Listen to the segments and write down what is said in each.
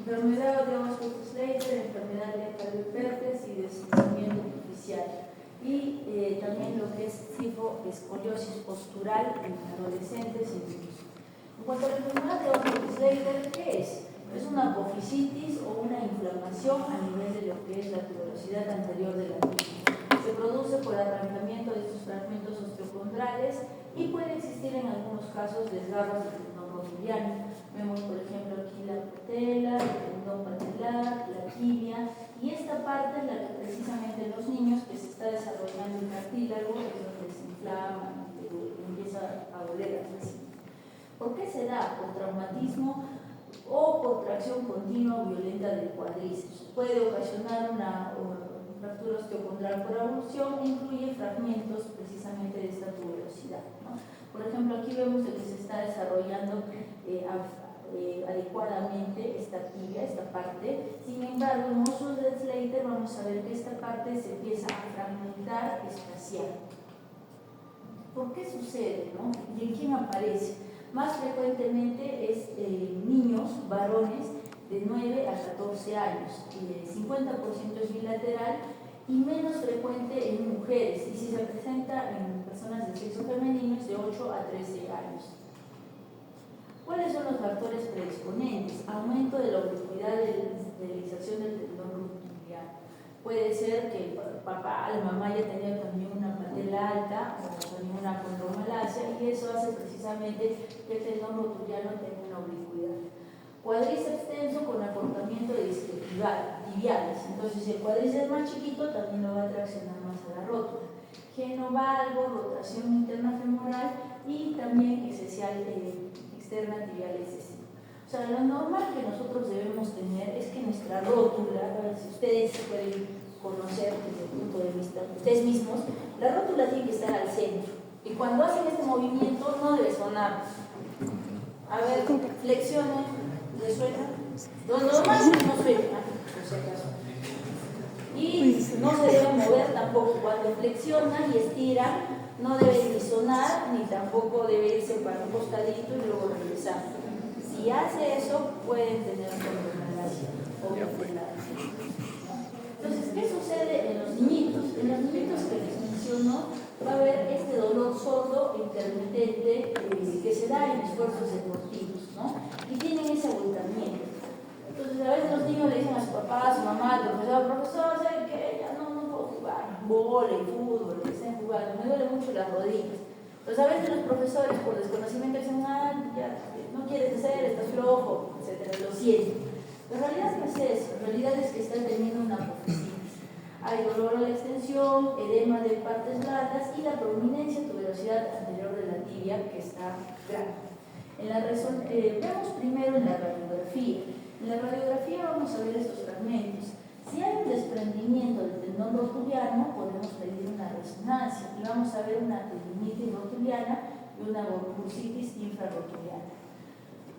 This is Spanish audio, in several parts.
enfermedad de Osgood-Schlatter, enfermedad de Lecter-Perkins y deslizamiento artificial. Y también lo que es escoliosis postural en adolescentes y niños. En cuanto a la enfermedad de Osgood-Schlatter, ¿qué es? Es una apofisitis o una inflamación a nivel de lo que es la tuberosidad anterior de la tibia. Se produce por arrancamiento de estos fragmentos osteocondrales y puede existir en algunos casos desgarros del tendón rotuliano. Vemos, por ejemplo, aquí la patela, el tendón patelar, la tibia, y esta parte es la que precisamente en los niños que se está desarrollando el cartílago es donde se inflama y empieza a doler. ¿Por qué se da? Por traumatismo o por tracción continua o violenta del cuádriceps. Puede ocasionar una fractura osteocondral por abulsión e incluye fragmentos precisamente de esta tuberosidad, ¿no? Por ejemplo, aquí vemos que se está desarrollando adecuadamente esta tibia, esta parte. Sin embargo, en Osgood-Schlatter vamos a ver que esta parte se empieza a fragmentar espacial. ¿Por qué sucede, no? ¿Y en quién aparece? Más frecuentemente es niños, varones de 9 a 14 años, 50% es bilateral y menos frecuente en mujeres, y si se presenta en personas de sexo femenino es de 8 a 13 años. ¿Cuáles son los factores predisponentes? Aumento de la obesidad de realización del tendón rotuliano. Puede ser que el papá, la mamá ya tenía también una patela alta o también una condromalacia, y eso hace precisamente que el tendón rotuliano tenga una oblicuidad. Cuádriceps tenso con acortamiento de isquiotibiales. Entonces, si el cuádriceps es más chiquito, también lo va a traccionar más a la rótula. Genovalgo, rotación interna femoral y también excesional externa tibial excesiva. O sea, lo normal que nosotros debemos tener es que nuestra rótula, si ustedes se pueden conocer desde el punto de vista de ustedes mismos, la rótula tiene que estar al centro. Y cuando hacen este movimiento no debe sonar. A ver, flexionen, ¿les suena? Lo normal es que no suena, por si acaso. Y no se debe mover tampoco cuando flexionan y estiran. No debe ni sonar, ni tampoco debe irse para un costadito y luego regresar. Si hace eso, pueden tener condromalacia o biofilariasis. Entonces, ¿qué sucede en los niñitos? En los niñitos que les menciono, va a haber este dolor sordo intermitente que se da en esfuerzos deportivos, ¿no? Y tienen ese abultamiento. Entonces, a veces los niños le dicen a su papá, a su mamá, al profesor, ¿sabe qué? Ya no puedo jugar, vóley, fútbol, lo que estén jugando, me duele mucho las rodillas. Entonces, a veces los profesores, por desconocimiento, dicen, ya no quieres hacer, estás flojo, etc. Lo sienten. Pero en realidad no es eso, en realidad es que están teniendo una apofisitis. Hay dolor a la extensión, edema de partes largas y la prominencia tuberosidad anterior de la tibia que está grave. Vemos primero en la radiografía. En la radiografía vamos a ver estos fragmentos. Si hay un desprendimiento del tendón rotuliano, podemos pedir una resonancia y vamos a ver una tendinitis rotuliana y una bursitis infrarrotuliana.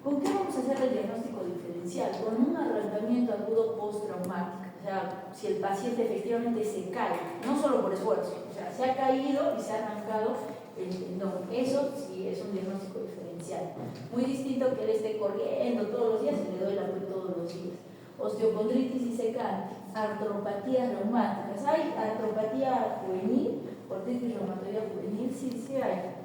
¿Con qué vamos a hacer el diagnóstico diferencial? Con un arrancamiento agudo postraumático. O sea, si el paciente efectivamente se cae, no solo por esfuerzo, o sea, se ha caído y se ha arrancado el tendón. Eso sí es un diagnóstico diferencial. Muy distinto que él esté corriendo todos los días y le doy la apoyo todos los días. Osteocondritis disecante, artropatías reumáticas. ¿Hay artropatía juvenil? ¿Ortitis reumatoidea juvenil? Sí hay.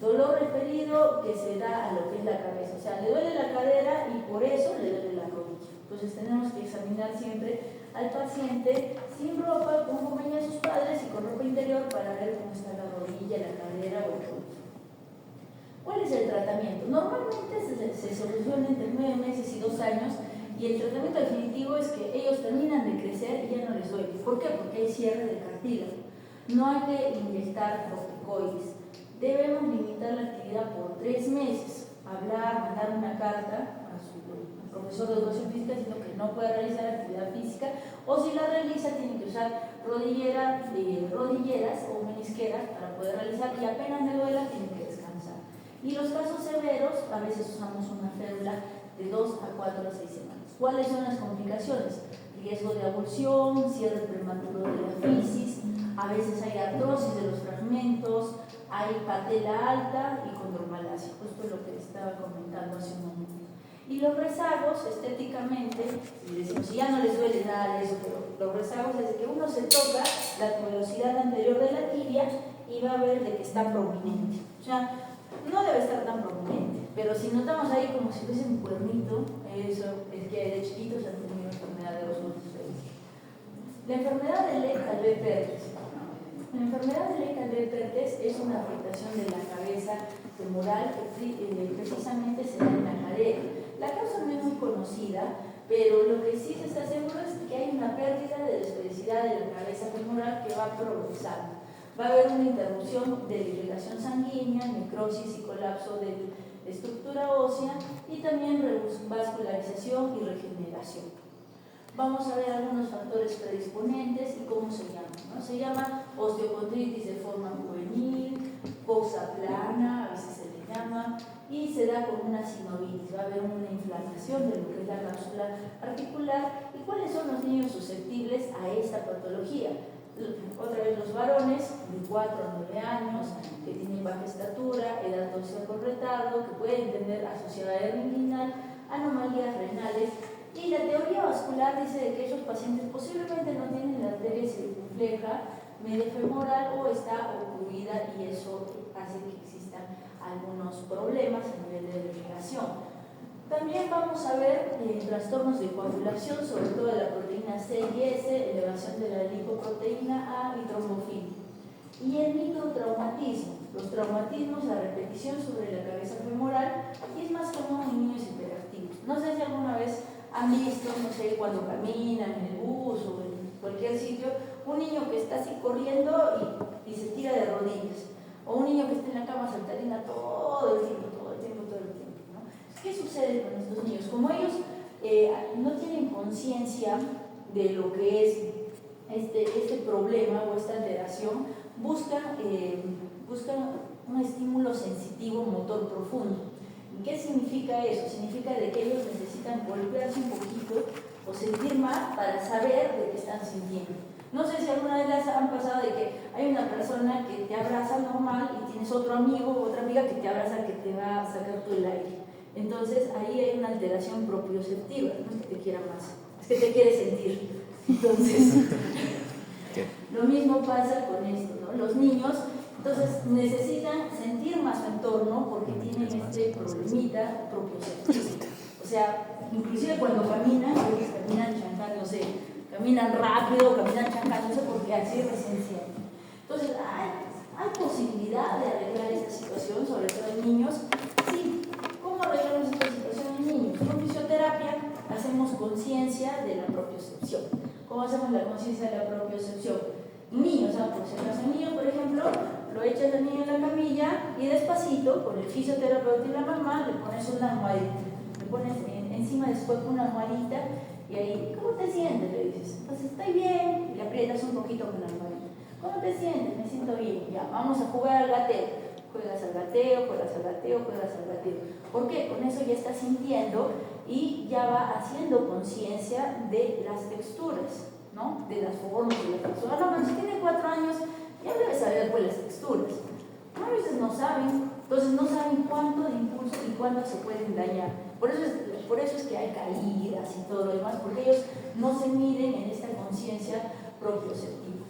Dolor referido que se da a lo que es la cabeza, o sea, le duele la cadera y por eso le duele la rodilla. Entonces tenemos que examinar siempre al paciente sin ropa, con compañía de sus padres y con ropa interior para ver cómo está la rodilla, la cadera o el cuello. ¿Cuál es el tratamiento? Normalmente se soluciona entre 9 meses y 2 años y el tratamiento definitivo es que ellos terminan de crecer y ya no les duele. ¿Por qué? Porque hay cierre de cartílago. No hay que inyectar corticoides. Debemos limitar la actividad por 3 meses, mandar una carta a su profesor de educación física diciendo que no puede realizar actividad física, o si la realiza tiene que usar rodilleras o menisqueras para poder realizar, y apenas le duela tiene que descansar. Y los casos severos, a veces usamos una férula de 2 a 4 a 6 semanas. ¿Cuáles son las complicaciones? Riesgo de avulsión, cierre prematuro de la fisis, a veces hay artrosis de los fragmentos, hay patela alta y condromalacia, justo lo que estaba comentando hace un momento. Y los rezagos, estéticamente, y decimos, si ya no les duele nada de eso, pero los rezagos es que uno se toca la tuberosidad anterior de la tibia y va a ver de que está prominente. O sea, no debe estar tan prominente, pero si notamos ahí como si fuese un cuernito, eso es que de chiquitos han tenido enfermedad de los glúteos. La enfermedad de Lecca-Calvé-Pertes. La enfermedad de Lecca-Calvé-Pertes es una afectación de la cabeza femoral que precisamente se da en la cadera. La causa no es muy conocida, pero lo que sí se está seguro es que hay una pérdida de la esfericidad de la cabeza femoral que va progresando. Va a haber una interrupción de la irrigación sanguínea, necrosis y colapso de la estructura ósea y también vascularización y regeneración. Vamos a ver algunos factores predisponentes y cómo se llaman, ¿no? Se llama osteocondritis de forma juvenil, fosa plana, a veces se le llama, y se da con una sinovitis. Va a haber una inflamación de lo que es la cápsula articular. ¿Y cuáles son los niños susceptibles a esta patología? Otra vez los varones de 4 a 9 años que tienen baja estatura, edad ósea con retardo, que pueden tener asociada a hernia inguinal, anomalías renales. Y la teoría vascular dice de que esos pacientes posiblemente no tienen la arteria circunfleja media femoral o está ocluida y eso hace que existan algunos problemas a nivel de irrigación. También vamos a ver trastornos de coagulación, sobre todo de la proteína C y S, elevación de la lipoproteína A y trombofilia. Y el microtraumatismo, los traumatismos a repetición sobre la cabeza femoral, y es más común en niños hiperactivos. No sé si alguna vez han visto, no sé, cuando caminan en el bus o en cualquier sitio, un niño que está así corriendo y se tira de rodillas, o un niño que está en la cama saltarina todo el tiempo. ¿Qué sucede con estos niños? Como ellos no tienen conciencia de lo que es este problema o esta alteración, buscan un estímulo sensitivo motor profundo. ¿Qué significa eso? Significa de que ellos necesitan golpearse un poquito o sentir más para saber de qué están sintiendo. No sé si alguna vez les han pasado de que hay una persona que te abraza normal y tienes otro amigo o otra amiga que te abraza que te va a sacar todo el aire. Entonces ahí hay una alteración propioceptiva, no es que te quiera más, es que te quiere sentir. Entonces, lo mismo pasa con esto, ¿no? Los niños entonces necesitan sentir más su entorno porque tienen este problemita propioceptivo. O sea, inclusive cuando caminan, ellos caminan chancándose, caminan rápido, caminan chancándose porque así recién sienten. Entonces, ¿hay posibilidad de arreglar esta situación, sobre todo en niños? Sí. ¿Cómo arreglamos esta situación en niños? Con fisioterapia hacemos conciencia de la propiocepción. ¿Cómo hacemos la conciencia de la propiocepción? Niños, por si acaso, un niño, por ejemplo, lo echas al niño en la camilla y despacito, con el fisioterapeuta y la mamá, le pones una almohadita. Le pones encima después una almohadita y ahí, ¿cómo te sientes? Le dices, entonces estoy bien, y le aprietas un poquito con la almohadita. ¿Cómo te sientes? Me siento bien. Ya, vamos a jugar al gateo. Juegas al gateo, juegas al gateo, juegas al gateo. ¿Por qué? Con eso ya está sintiendo y ya va haciendo conciencia de las texturas, ¿no? De las formas, de las texturas. No, pero si tiene 4 años, ya debe saber pues las texturas. A veces no saben, entonces no saben cuánto de impulso y cuánto se pueden dañar. Por eso es que hay caídas y todo lo demás, porque ellos no se miden en esta conciencia propioceptiva.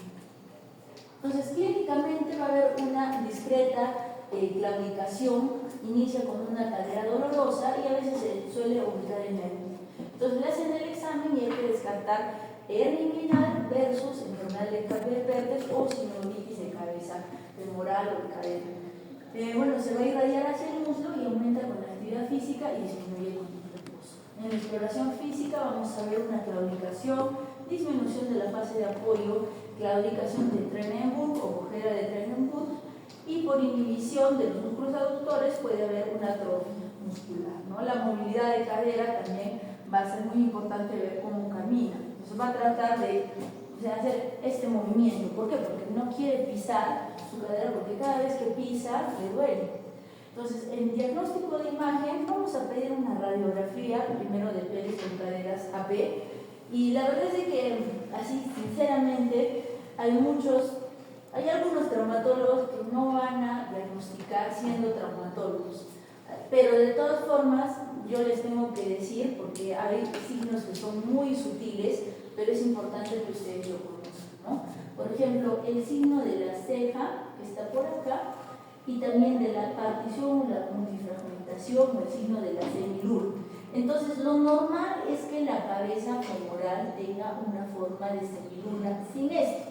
Entonces, clínicamente va a haber una discreta claudicación, inicia con una cadera dolorosa y a veces se suele ubicar en el nervio. Entonces le hacen el examen y hay que descartar hernia inguinal versus enfermedad de Lecca-Calvé-Pertes o sinovitis de cabeza femoral o de cadera. Bueno, se va a irradiar hacia el muslo y aumenta con la actividad física y disminuye con el reposo. En la exploración física vamos a ver una claudicación, disminución de la fase de apoyo, claudicación de Trendelenburg o cojera de Trendelenburg, y por inhibición de los músculos aductores puede haber una atrofia muscular, ¿no? La movilidad de cadera también va a ser muy importante ver cómo camina. Entonces va a tratar de hacer este movimiento. ¿Por qué? Porque no quiere pisar su cadera, porque cada vez que pisa le duele. Entonces, en diagnóstico de imagen vamos a pedir una radiografía primero de pelvis con caderas AP, y la verdad es que así sinceramente hay algunos traumatólogos que no van a diagnosticar siendo traumatólogos. Pero de todas formas, yo les tengo que decir, porque hay signos que son muy sutiles, pero es importante que ustedes lo conozcan, ¿no? Por ejemplo, el signo de la ceja, que está por acá, y también de la partición, la multifragmentación o el signo de la semilur. Entonces, lo normal es que la cabeza femoral tenga una forma de semiluna sin esto.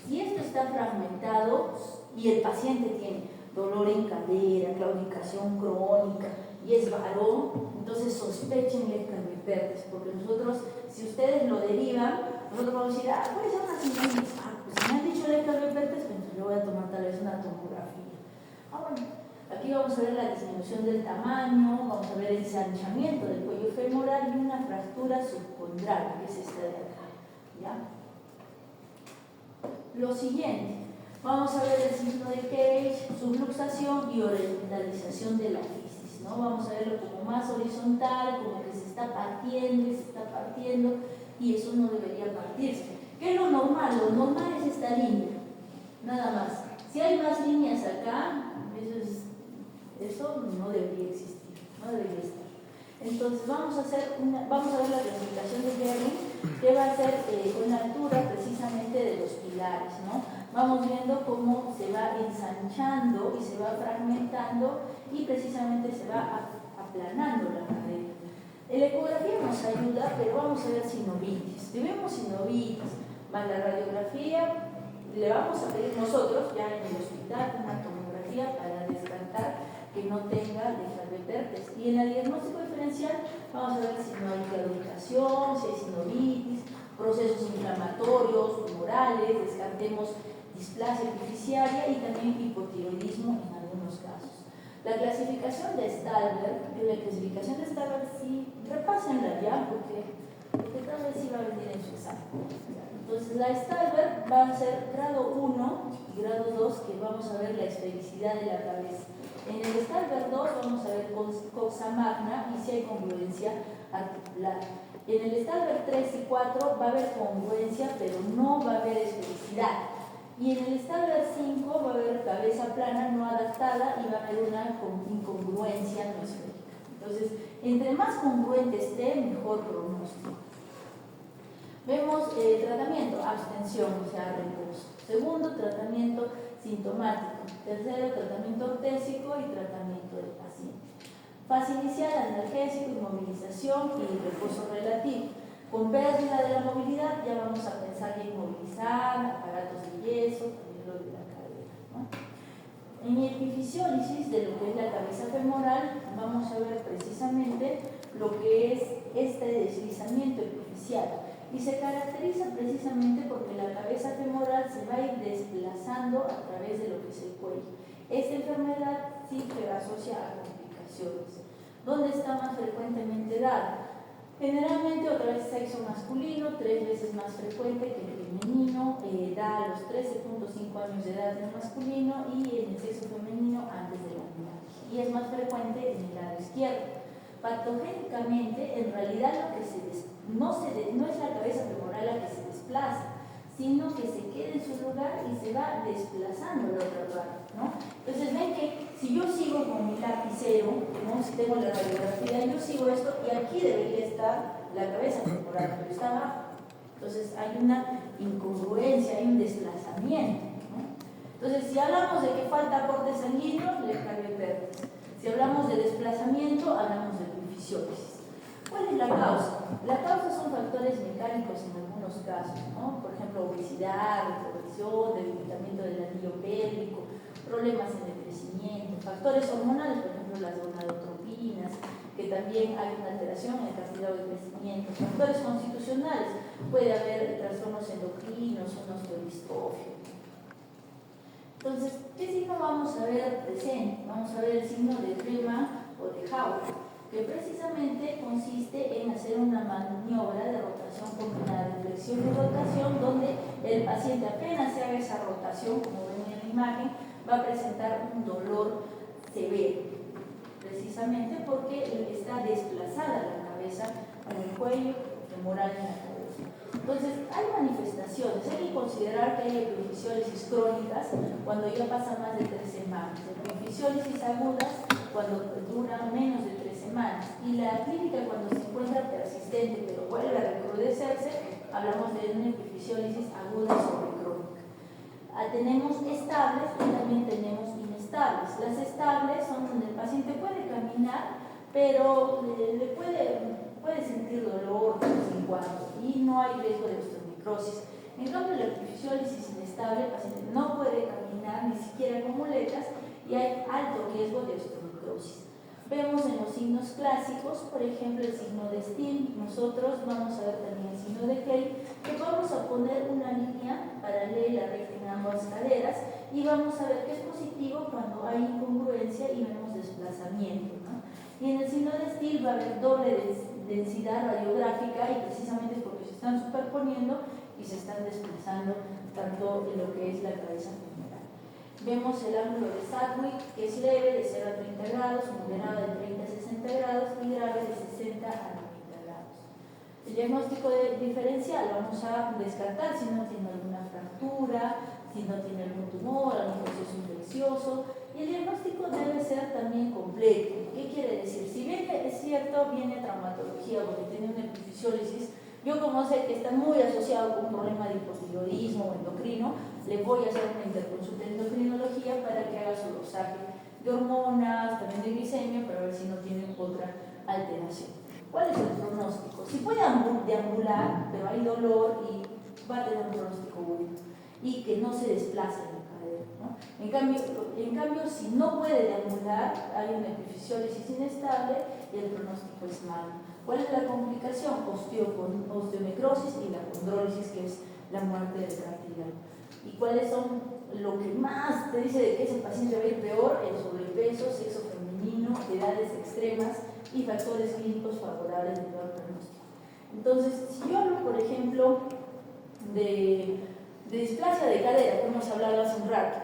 Si esto está fragmentado y el paciente tiene dolor en cadera, claudicación crónica y es varón, entonces sospechen leccardipertes, porque nosotros, si ustedes lo derivan, nosotros vamos a decir, puede ser una sinusitis. Pues si me han dicho leccardipertes, pues entonces yo voy a tomar tal vez una tomografía. Bueno, aquí vamos a ver la disminución del tamaño, vamos a ver el ensanchamiento del cuello femoral y una fractura subcondral, que es esta de acá, ¿ya? Lo siguiente, vamos a ver el signo de Cage, subluxación y orientalización de la fisis, ¿no? Vamos a verlo como más horizontal, como que se está partiendo y se está partiendo, y eso no debería partirse. ¿Qué es lo normal? Lo normal es esta línea, nada más. Si hay más líneas acá, eso no debería existir, no debería estar. Entonces vamos a ver la clasificación de Gerling, que va a ser con la altura precisamente de los pilares, ¿no? Vamos viendo cómo se va ensanchando y se va fragmentando y precisamente se va aplanando la cadera. La ecografía nos ayuda, pero vamos a ver sinovitis. Si vemos sinovitis más la radiografía, le vamos a pedir nosotros ya en el hospital una tomografía para descartar que no tenga leccardipertes. Y en el diagnóstico diferencial vamos a ver si no hay claudicación, si hay sinovitis, procesos inflamatorios, tumorales, descartemos displasia epifisiaria y también hipotiroidismo en algunos casos. La clasificación de Stalberg, sí, repásenla ya, porque tal vez sí va a venir en su examen. Entonces la Stalberg va a ser grado 1 y grado 2, que vamos a ver la esfericidad de la cabeza. En el Stalberg 2 vamos a ver coxa magna y si hay congruencia articular. En el Stalberg 3 y 4 va a haber congruencia, pero no va a haber esfericidad. Y en el Stalberg 5 va a haber cabeza plana no adaptada y va a haber una incongruencia no esférica. Entonces, entre más congruente esté, mejor pronóstico. Vemos tratamiento, abstención, o sea, reposo. Segundo, tratamiento sintomático. Tercero, tratamiento ortésico y tratamiento del paciente. Fase inicial, analgésico, inmovilización y reposo relativo. Con pérdida de la movilidad ya vamos a pensar en inmovilizar, aparatos de yeso, también lo de la cadera, ¿no? En epifisiólisis de lo que es la cabeza femoral, vamos a ver precisamente lo que es este deslizamiento epifisial. Y se caracteriza precisamente porque la cabeza femoral se va a ir desplazando a través de lo que es el cuello. Esta enfermedad sí se asocia a complicaciones. ¿Dónde está más frecuentemente dada? Generalmente otra vez sexo masculino, 3 veces más frecuente que el femenino, da a los 13.5 años de edad en el masculino y en el sexo femenino antes de la menarquia. Y es más frecuente en el lado izquierdo. Patogénicamente, en realidad lo que no es la cabeza femoral la que se desplaza, sino que se queda en su lugar y se va desplazando la otra parte, ¿no? Entonces ven que si yo sigo con mi lapicero, ¿no? Si tengo la radiografía, yo sigo esto y aquí debería estar la cabeza femoral, pero está abajo. Entonces hay una incongruencia, hay un desplazamiento, ¿no? Entonces si hablamos de que falta aporte sanguíneo, leccardipertes. Si hablamos de desplazamiento, hablamos de epifisiólisis. ¿Cuál es la causa? La causa son factores mecánicos en algunos casos, ¿no? Por ejemplo, obesidad, reproducción, debilitamiento del anillo pélvico, problemas en el crecimiento, factores hormonales, por ejemplo, las gonadotropinas, que también hay una alteración en el cartílago de crecimiento, factores constitucionales, puede haber trastornos endocrinos, una osteodistrofia. Entonces, ¿qué signo vamos a ver presente? Vamos a ver el signo de Riemann o de Hauer, que precisamente consiste en hacer una maniobra de rotación combinada, de flexión y rotación, donde el paciente apenas se haga esa rotación, como ven en la imagen, va a presentar un dolor severo, precisamente porque está desplazada la cabeza en el cuello, femoral en la cabeza. Entonces, hay manifestaciones, hay que considerar que hay epifisiólisis crónicas cuando ya pasa más de 3 semanas, epifisiólisis agudas cuando dura menos de 3 semanas. Y la clínica, cuando se encuentra persistente pero vuelve a recrudecerse, hablamos de una epifisiólisis aguda sobre crónica. Tenemos estables y también tenemos inestables. Las estables son donde el paciente puede caminar, pero puede sentir dolor de vez en cuando y no hay riesgo de osteomicrosis. En cambio, la epifisiólisis inestable, el paciente no puede caminar ni siquiera con muletas y hay alto riesgo de osteomicrosis. Vemos en los signos clásicos, por ejemplo, el signo de Still. Nosotros vamos a ver también el signo de Klein, que vamos a poner una línea paralela recta en ambas caderas y vamos a ver que es positivo cuando hay incongruencia y vemos desplazamiento, ¿no? Y en el signo de Still va a haber doble densidad radiográfica y precisamente es porque se están superponiendo y se están desplazando tanto en lo que es la cabeza femoral. Vemos el ángulo de Sadwick, que es leve, de 0 a 30 grados, moderado de 30 a 60 grados y grave de 60 a 90 grados. El diagnóstico diferencial vamos a descartar si no tiene alguna fractura, si no tiene algún tumor, algún proceso infeccioso, y el diagnóstico debe ser también completo. ¿Qué quiere decir? Si bien es cierto, viene traumatología porque tiene una epifisiólisis, yo como sé que está muy asociado con un problema de hipotiroidismo o endocrino, le voy a hacer una interconsulta de endocrinología para que haga su dosaje de hormonas, también de glicemia, para ver si no tiene otra alteración. ¿Cuál es el pronóstico? Si puede deambular, pero hay dolor y va a tener un pronóstico bueno y que no se desplace en la cadera, ¿no? En cambio, si no puede deambular, hay una epifisiólisis inestable y el pronóstico es malo. ¿Cuál es la complicación? Osteomicrosis y la condrólisis, que es la muerte del cartílago. ¿Y cuáles son lo que más te dice de que ese paciente va a ir peor? El sobrepeso, sexo femenino, edades extremas y factores clínicos favorables de peor pronóstico. Entonces, si yo hablo, por ejemplo, de displasia de cadera, que hemos hablado hace un rato,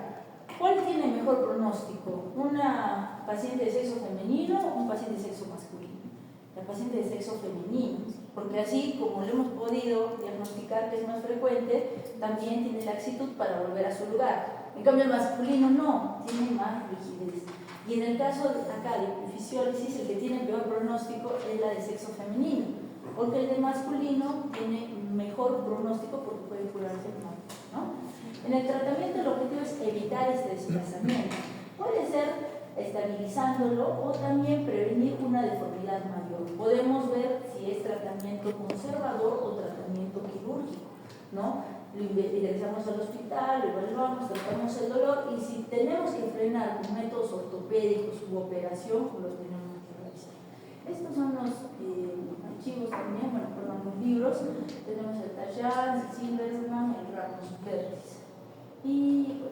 ¿cuál tiene mejor pronóstico? ¿Una paciente de sexo femenino o un paciente de sexo masculino? La paciente de sexo femenino, porque así como lo hemos podido diagnosticar que es más frecuente, también tiene laxitud para volver a su lugar. En cambio el masculino no, tiene más rigidez. Y en el caso de acá de epifisiólisis, el que tiene peor pronóstico es la de sexo femenino, porque el de masculino tiene mejor pronóstico porque puede curarse más, ¿no? En el tratamiento el objetivo es evitar este desplazamiento. Puede ser estabilizándolo o también prevenir una deformidad mayor. Podemos ver si es tratamiento conservador o tratamiento quirúrgico, ¿no? Lo ingresamos al hospital, lo evaluamos, tratamos el dolor y si tenemos que frenar con métodos ortopédicos u operación, pues lo tenemos que realizar. Estos son los archivos también, los libros. Tenemos el Tajans, el Silversman, el Ramos Vertis. Y